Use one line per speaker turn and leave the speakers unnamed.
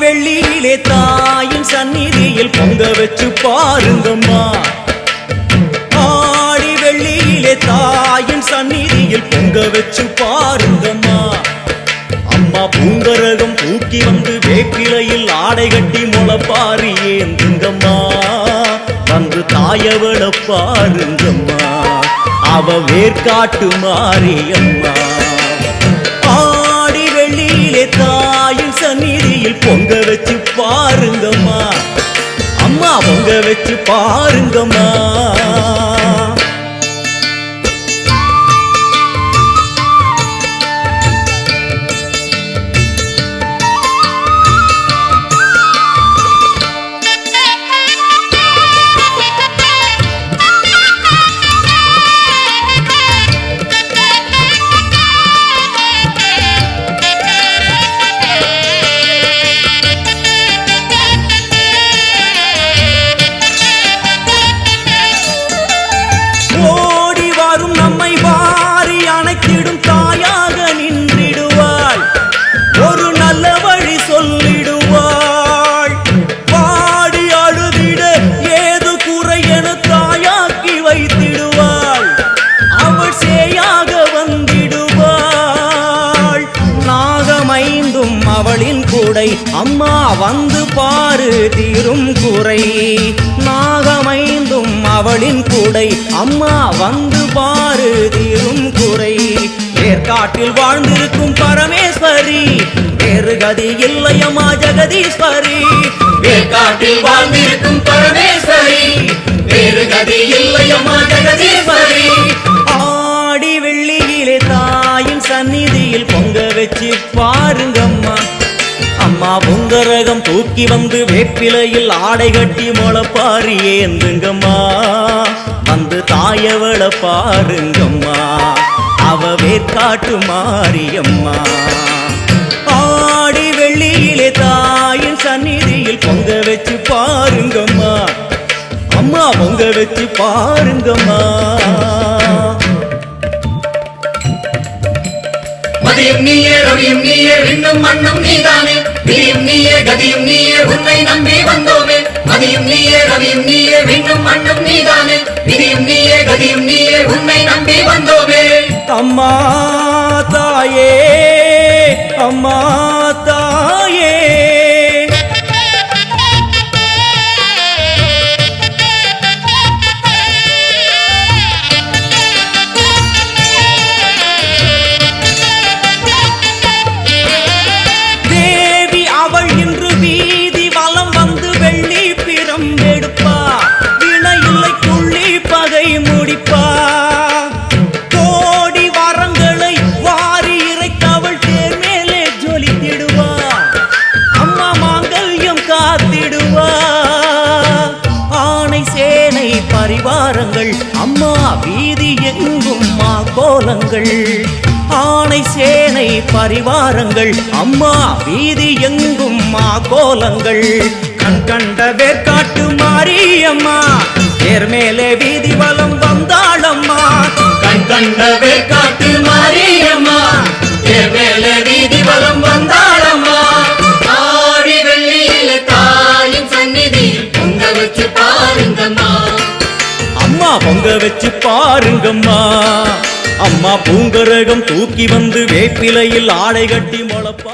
வெள்ளியிலே தாயின் சந்நிதியில் பொங்க வச்சு பாருங்கம்மா. ஆடி வெள்ளியிலே தாயின் சந்நிதியில் பொங்க வச்சு பாருங்கம்மா. அம்மா பூங்கரகம் தூக்கி வந்து வேப்பிலையில் ஆடை கட்டி முளைப்பாரி ஏந்துங்கம்மா. வந்து தாயவள பாருங்கம்மா, அவ வேர்காட்டு மாரியம்மா. ஆடி வெள்ளியிலே தாயின் சந்நிதியில் பொங்க வச்சு பாருங்கம்மா. அம்மா பொங்க வச்சு பாருங்கம்மா. அவளின் கூடை அம்மா வந்து பாரு தீரும் குறை. நாகமைந்தும் அவளின் கூடை அம்மா வந்து பாரு தீரும் குறை. வேர்காட்டில் வாழ்ந்திருக்கும் பரமேஸ்வரி, வேறு கதி இல்லையம்மா ஜெகதீஸ்வரி. வேர்காட்டில் வாழ்ந்திருக்கும் பரமேஸ்வரி, வேறு கதி இல்லையம்மா ஜெகதீஸ்வரி. ஆடி வெள்ளியிலே தாயின் சந்நிதியில் பொங்க வச்சு பாருங்கம்மா. அம்மா பொங்கரகம் தூக்கி வந்து வேப்பிலையில் ஆடை கட்டி முளைப்பாரி ஏந்துங்கம்மா. வந்து தாயவள பாருங்கம்மா, அவ வேர்காட்டு மாரியம்மா. ஆடி வெள்ளியிலே தாயின் சந்நிதியில் பொங்க வச்சு பாருங்கம்மா. அம்மா பொங்க வச்சு பாருங்கம்மா.
மதியும் நீயே ரவியும் நீயே விண்ணும் மண்ணும் நீதானே. விதியும் நீயே கதியும் நீயே உன்னை நம்பி வந்தோமே. மதியும் நீயே ரவியும் நீயே விண்ணும் மண்ணும் நீதானே. விதியும் நீயே கதியும் நீயே உன்னை நம்பி வந்தோமே.
அம்மா தாயே, அம்மா தாயே, முடிப்பா. கோடி வரங்களை வாரி இறைத்தவள் தேர் மேலே ஜொலித்திடுவா. அம்மா மாங்கல்யம் காத்திடுவா. ஆணை சேனை பரிவாரங்கள் அம்மா வீதி எங்கும் மா கோலங்கள். ஆணை சேனை பரிவாரங்கள் அம்மா வீதி எங்கும் மா கோலங்கள். கண் கண்ட வேர்காட்டு மாரியம்மா, தேர் மேலே வீதி வலம் வந்தாளம்மா.
கண் கண்ட வேர்காட்டு மாரியம்மா, தேர் மேலே வீதி வலம் வந்தாளம்மா. ஆடி வெள்ளியிலே தாயின் சந்நிதியில் பொங்க வச்சு பாருங்கம்மா.
அம்மா பொங்க வச்சு பாருங்கம்மா. அம்மா பூங்கரகம் தூக்கி வந்து வேப்பிலையில் ஆடை கட்டி முளைப்பா.